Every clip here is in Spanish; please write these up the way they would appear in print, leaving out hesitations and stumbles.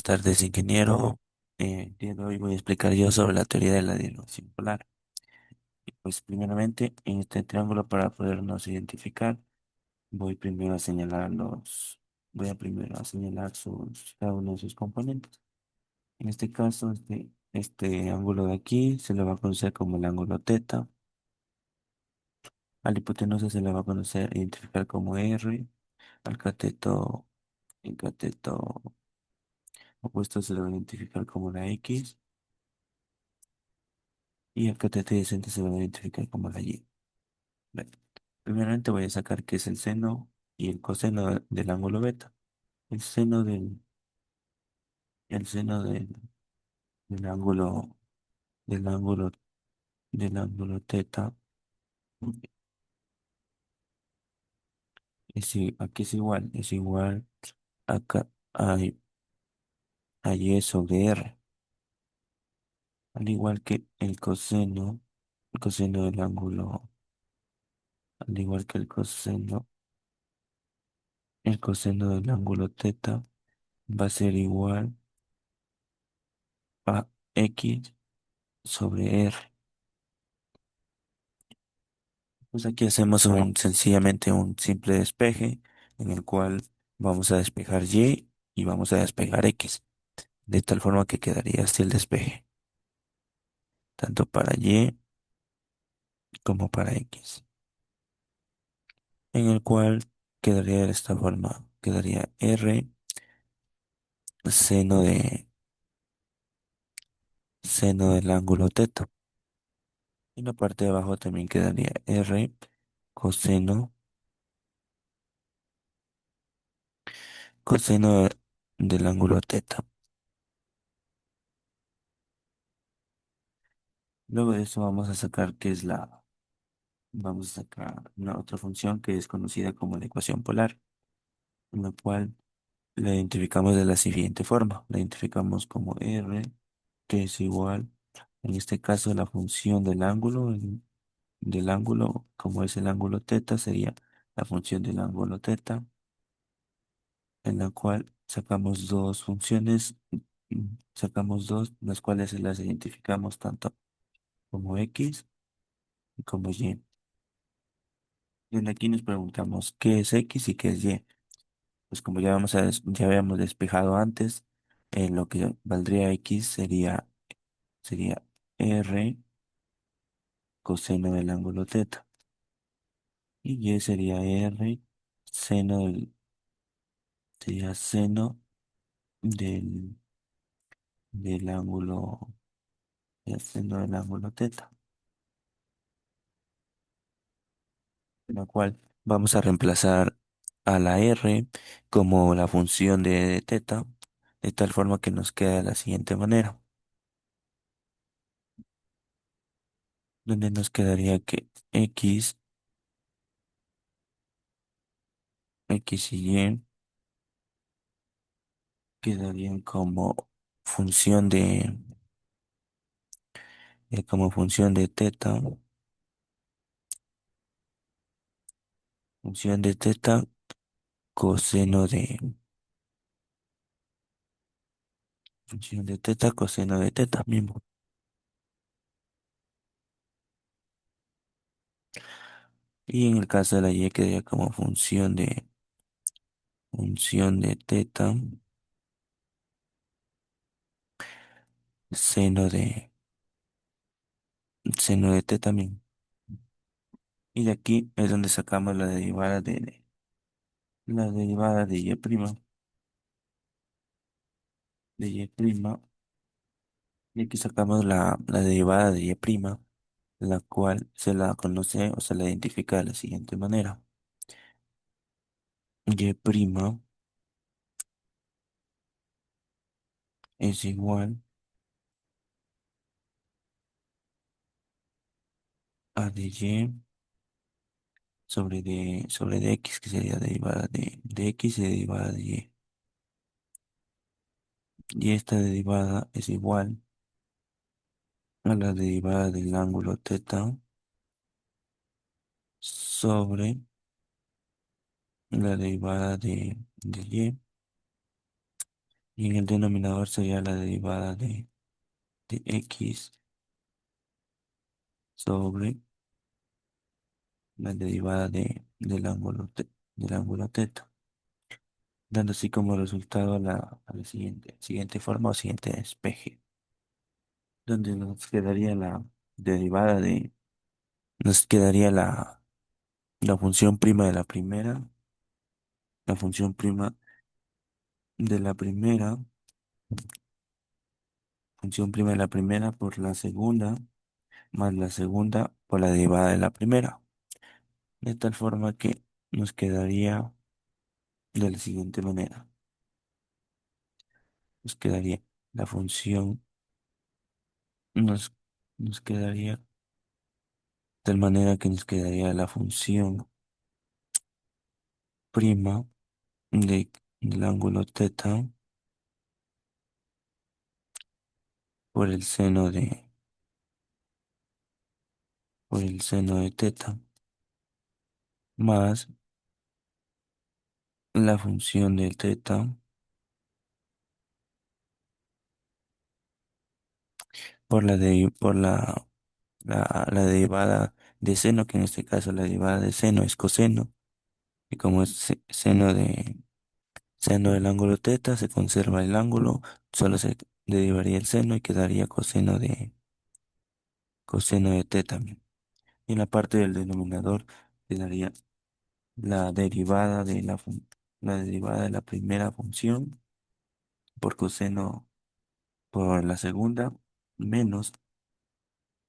tardes, ingeniero. El día de hoy voy a explicar yo sobre la teoría de la dilución polar. Y pues primeramente, en este triángulo para podernos identificar, voy a primero a señalar cada uno de sus componentes. En este caso, este ángulo de aquí se le va a conocer como el ángulo teta. Al hipotenusa se le va a conocer, identificar como R. Al el cateto opuesto se le va a identificar como la X. Y el cateto adyacente se va a identificar como la Y. Bueno, primeramente voy a sacar qué es el seno y el coseno del ángulo beta. El seno el seno del ángulo, del ángulo, del ángulo teta aquí es igual acá a Y sobre R. Al igual que el coseno del ángulo, al igual que el coseno del ángulo teta va a ser igual a X sobre R. Pues aquí hacemos sencillamente un simple despeje en el cual vamos a despejar Y y vamos a despejar X, de tal forma que quedaría así el despeje, tanto para Y como para X, en el cual quedaría de esta forma, quedaría R seno seno del ángulo teta. Y en la parte de abajo también quedaría R coseno, coseno del ángulo teta. Luego de eso vamos a sacar vamos a sacar una otra función que es conocida como la ecuación polar, en la cual la identificamos de la siguiente forma. La identificamos como R, que es igual, en este caso, la función del ángulo, como es el ángulo teta, sería la función del ángulo teta, en la cual sacamos dos funciones, sacamos dos, las cuales se las identificamos tanto como X y como Y. Desde aquí nos preguntamos qué es X y qué es Y. Pues como ya habíamos despejado antes, lo que valdría X sería R coseno del ángulo teta. Y Y sería R seno sería seno del, del ángulo, el seno del ángulo teta. En la cual vamos a reemplazar a la R como la función de teta, de tal forma que nos queda de la siguiente manera, donde nos quedaría que X y Y quedarían función de, como función de teta, función de teta, coseno de, función de teta, coseno de teta mismo. Y en el caso de la Y quedaría como función de teta, seno de, seno de teta mismo. Y de aquí es donde sacamos la derivada de Y prima, de Y prima. Y aquí sacamos la derivada de Y prima, la cual se la conoce o se la identifica de la siguiente manera. Y prima es igual a de Y sobre de X, que sería derivada de X y derivada de Y. Y esta derivada es igual a la derivada del ángulo teta sobre la derivada de Y Y en el denominador sería la derivada de x sobre la derivada del ángulo teta, dando así como resultado a la siguiente forma o siguiente despeje, donde derivada de, nos quedaría la función prima de la primera, la función prima de la primera, función prima de la primera por la segunda, más la segunda por la derivada de la primera, de tal forma que nos quedaría de la siguiente manera. Nos quedaría la función, nos, nos quedaría de tal manera que nos quedaría la función prima de, del ángulo teta por el seno por el seno de teta más la función de teta por la derivada de seno, que en este caso la derivada de seno es coseno, y como es seno del ángulo teta, se conserva el ángulo, solo se derivaría el seno y quedaría coseno de teta. Y en la parte del denominador quedaría la derivada la derivada de la primera función por coseno por la segunda menos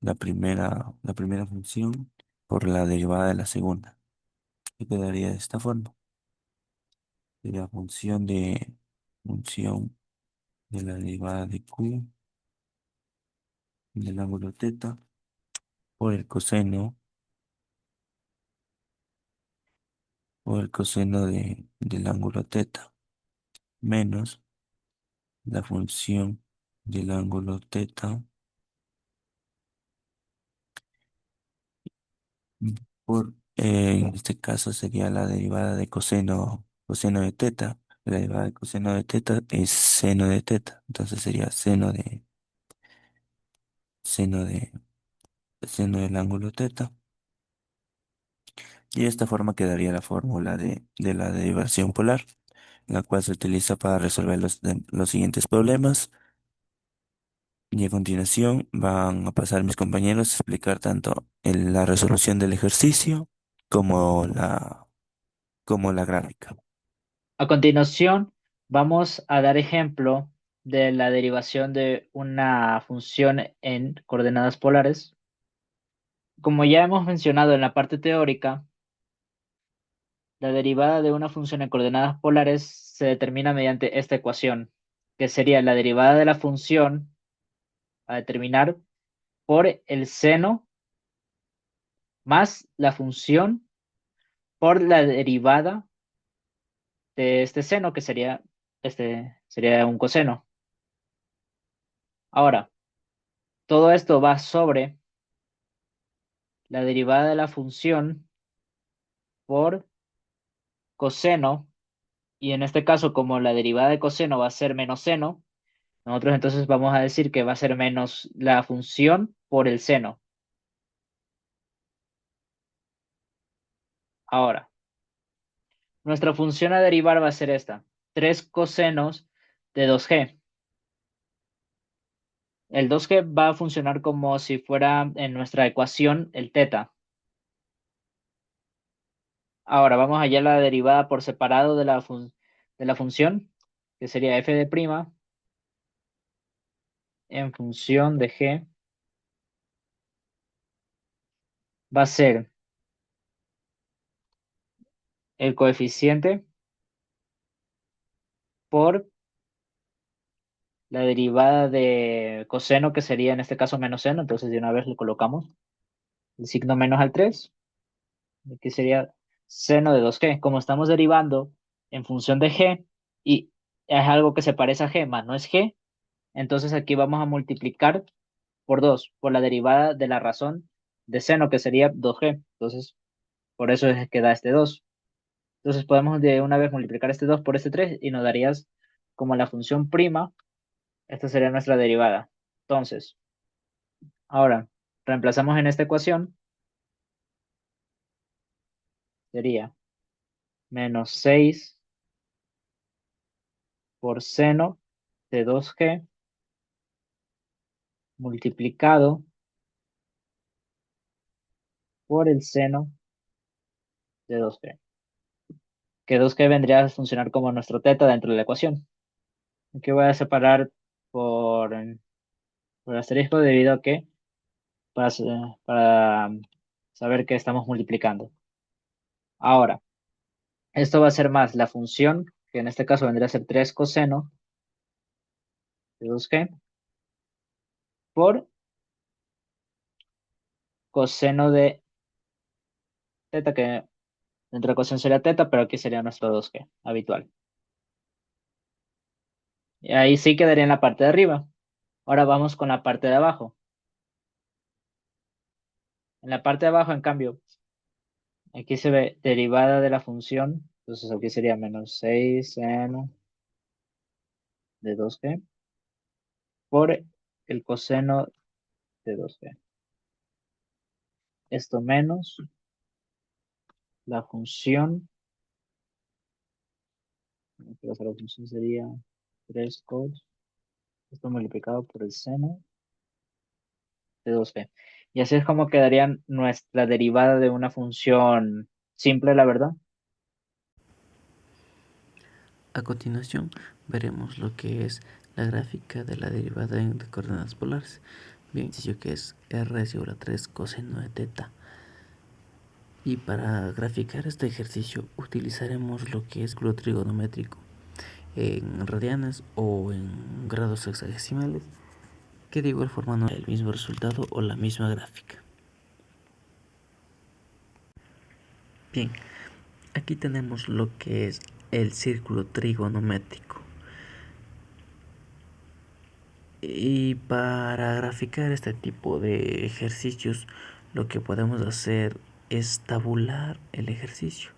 la primera función por la derivada de la segunda. Y quedaría de esta forma. Y la función de la derivada de q del ángulo teta por el coseno del ángulo teta menos la función del ángulo teta en este caso sería la derivada de coseno de teta. La derivada de coseno de teta es seno de teta. Entonces sería seno de, seno del ángulo teta. Y de esta forma quedaría la fórmula de la derivación polar, la cual se utiliza para resolver los siguientes problemas. Y a continuación van a pasar mis compañeros a explicar tanto la resolución del ejercicio como como la gráfica. A continuación, vamos a dar ejemplo de la derivación de una función en coordenadas polares. Como ya hemos mencionado en la parte teórica, la derivada de una función en coordenadas polares se determina mediante esta ecuación, que sería la derivada de la función a determinar por el seno más la función por la derivada de este seno, que sería un coseno. Ahora, todo esto va sobre la derivada de la función por coseno, y en este caso, como la derivada de coseno va a ser menos seno, nosotros entonces vamos a decir que va a ser menos la función por el seno. Ahora, nuestra función a derivar va a ser esta, 3 cosenos de 2g. El 2g va a funcionar como si fuera en nuestra ecuación el teta. Ahora vamos allá a la derivada por separado de de la función, que sería f de prima en función de g, va a ser el coeficiente por la derivada de coseno, que sería en este caso menos seno, entonces de una vez le colocamos el signo menos al 3, que sería seno de 2g. Como estamos derivando en función de g y es algo que se parece a g, más no es g, entonces aquí vamos a multiplicar por 2, por la derivada de la razón de seno, que sería 2g. Entonces, por eso es que da este 2. Entonces podemos de una vez multiplicar este 2 por este 3 y nos daría como la función prima, esta sería nuestra derivada. Entonces, ahora, reemplazamos en esta ecuación, sería menos 6 por seno de 2g multiplicado por el seno de 2g, que 2g vendría a funcionar como nuestro teta dentro de la ecuación. Aquí voy a separar por, por asterisco debido a que para, para saber que estamos multiplicando. Ahora, esto va a ser más la función, que en este caso vendría a ser 3 coseno de 2g por coseno de teta, que dentro de coseno sería teta, pero aquí sería nuestro 2g habitual. Y ahí sí quedaría en la parte de arriba. Ahora vamos con la parte de abajo. En la parte de abajo, en cambio, aquí se ve derivada de la función. Entonces aquí sería menos 6 seno de 2g por el coseno de 2g. Esto menos la función. La función sería 3 cos. Esto multiplicado por el seno de 2g. Y así es como quedaría nuestra derivada de una función simple, la verdad. A continuación, veremos lo que es la gráfica de la derivada de coordenadas polares. Bien, sencillo que es r es igual a 3 coseno de teta. Y para graficar este ejercicio utilizaremos lo que es cálculo trigonométrico en radianes o en grados hexadesimales, que de igual forma no es el mismo resultado o la misma gráfica. Bien, aquí tenemos lo que es el círculo trigonométrico. Y para graficar este tipo de ejercicios, lo que podemos hacer es tabular el ejercicio.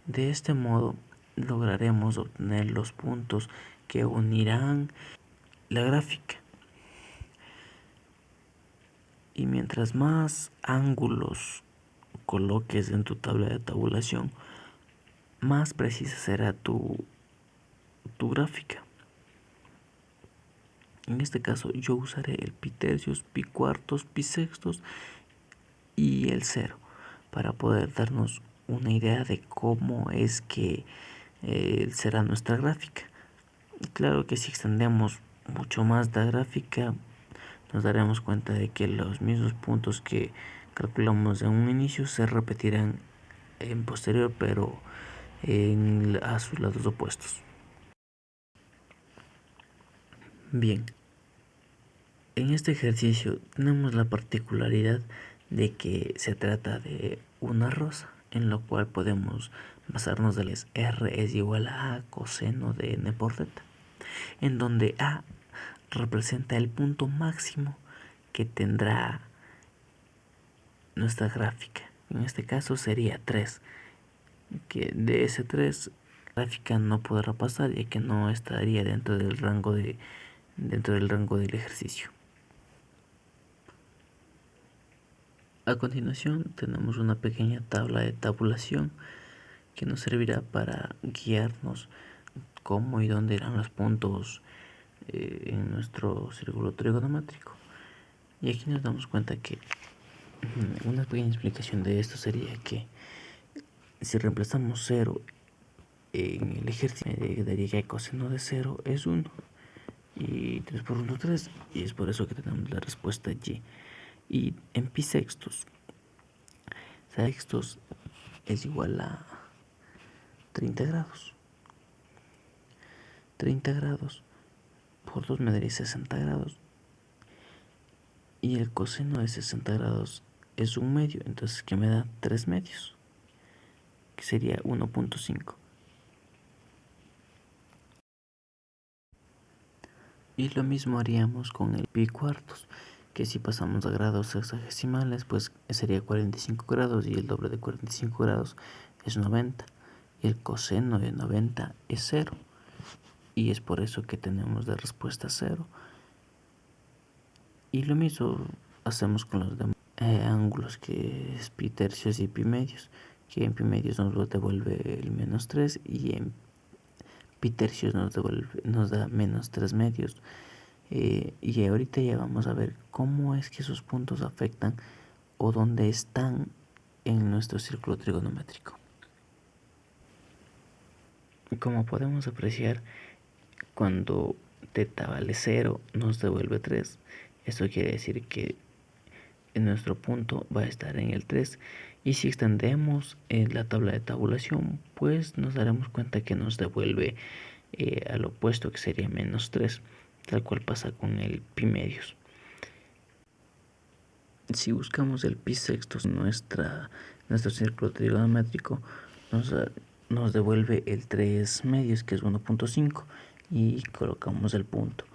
De este modo lograremos obtener los puntos que unirán la gráfica. Y mientras más ángulos coloques en tu tabla de tabulación, más precisa será tu gráfica. En este caso yo usaré el pi tercios, pi cuartos, pi sextos y el cero para poder darnos una idea de cómo es que será nuestra gráfica. Claro que si extendemos mucho más la gráfica, nos daremos cuenta de que los mismos puntos que calculamos en un inicio se repetirán en posterior, pero a sus lados opuestos. Bien, en este ejercicio tenemos la particularidad de que se trata de una rosa, en lo cual podemos basarnos de las r es igual a coseno de n por teta, en donde a representa el punto máximo que tendrá nuestra gráfica. En este caso sería 3, que de ese 3 la gráfica no podrá pasar ya que no estaría dentro del rango del ejercicio. A continuación tenemos una pequeña tabla de tabulación que nos servirá para guiarnos cómo y dónde irán los puntos en nuestro círculo trigonométrico. Y aquí nos damos cuenta que una pequeña explicación de esto sería que si reemplazamos 0 en el ejercicio, me daría que el coseno de 0 es 1 y 3 por 1 3, y es por eso que tenemos la respuesta y. Y en pi sextos, sextos es igual a 30 grados. 30 grados por 2 me daría 60 grados. Y el coseno de 60 grados es un medio, entonces que me da 3 medios, que sería 1.5. Y lo mismo haríamos con el pi cuartos, que si pasamos a grados hexadesimales, pues sería 45 grados y el doble de 45 grados es 90. Y el coseno de 90 es 0. y es por eso que tenemos de respuesta 0. Y lo mismo hacemos con los demás ángulos, que es pi tercios y pi medios, que en pi medios nos devuelve el menos 3 y en pi tercios nos da menos 3 medios. Y ahorita ya vamos a ver cómo es que esos puntos afectan o dónde están en nuestro círculo trigonométrico. Como podemos apreciar, cuando teta vale 0 nos devuelve 3. Esto quiere decir que nuestro punto va a estar en el 3. Y si extendemos la tabla de tabulación, pues nos daremos cuenta que nos devuelve al opuesto, que sería menos 3, tal cual pasa con el pi medios. Si buscamos el pi sextos en nuestro círculo trigonométrico, nos devuelve el 3 medios, que es 1.5, y colocamos el punto.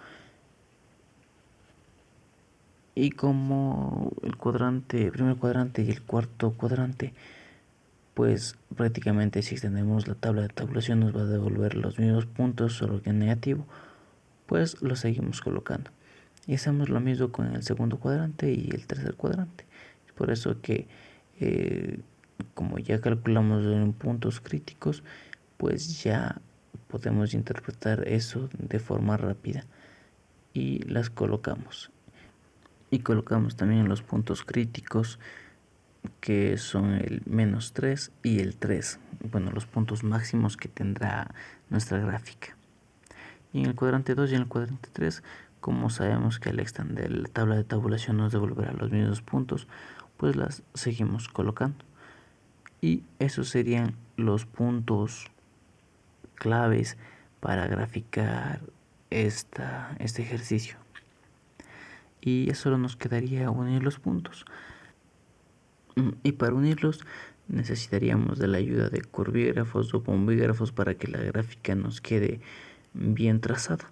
Y como el primer cuadrante y el cuarto cuadrante, pues prácticamente si extendemos la tabla de tabulación nos va a devolver los mismos puntos, solo que en negativo, pues lo seguimos colocando. Y hacemos lo mismo con el segundo cuadrante y el tercer cuadrante. Es por eso que como ya calculamos en puntos críticos, pues ya podemos interpretar eso de forma rápida y las colocamos. Y colocamos también los puntos críticos, que son el menos 3 y el 3. Bueno, los puntos máximos que tendrá nuestra gráfica. Y en el cuadrante 2 y en el cuadrante 3, como sabemos que al extender la tabla de tabulación nos devolverá los mismos puntos, pues las seguimos colocando. Y esos serían los puntos claves para graficar este ejercicio. Y ya solo nos quedaría unir los puntos. Y para unirlos necesitaríamos de la ayuda de curvígrafos o bombígrafos para que la gráfica nos quede bien trazada.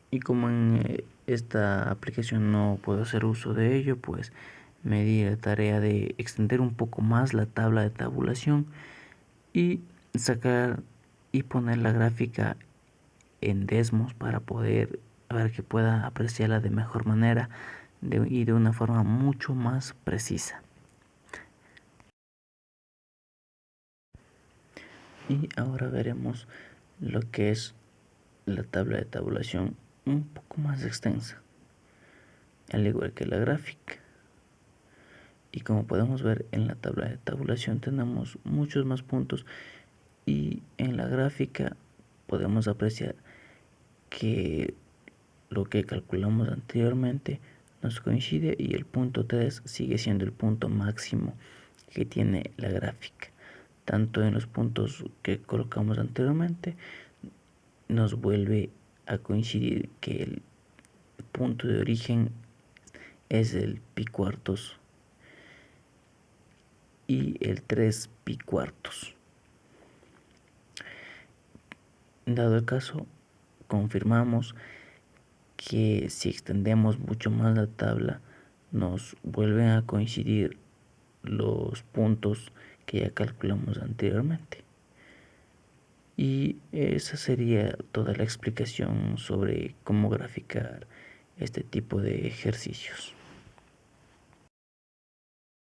Y como en esta aplicación no puedo hacer uso de ello, pues me di la tarea de extender un poco más la tabla de tabulación y sacar y poner la gráfica en Desmos para que pueda apreciarla de mejor manera y de una forma mucho más precisa. Y ahora veremos lo que es la tabla de tabulación un poco más extensa, al igual que la gráfica. Y como podemos ver, en la tabla de tabulación tenemos muchos más puntos, y en la gráfica podemos apreciar que lo que calculamos anteriormente nos coincide y el punto 3 sigue siendo el punto máximo que tiene la gráfica. Tanto en los puntos que colocamos anteriormente nos vuelve a coincidir que el punto de origen es el pi cuartos y el 3 pi cuartos. Dado el caso, confirmamos que si extendemos mucho más la tabla nos vuelven a coincidir los puntos que ya calculamos anteriormente. Y esa sería toda la explicación sobre cómo graficar este tipo de ejercicios.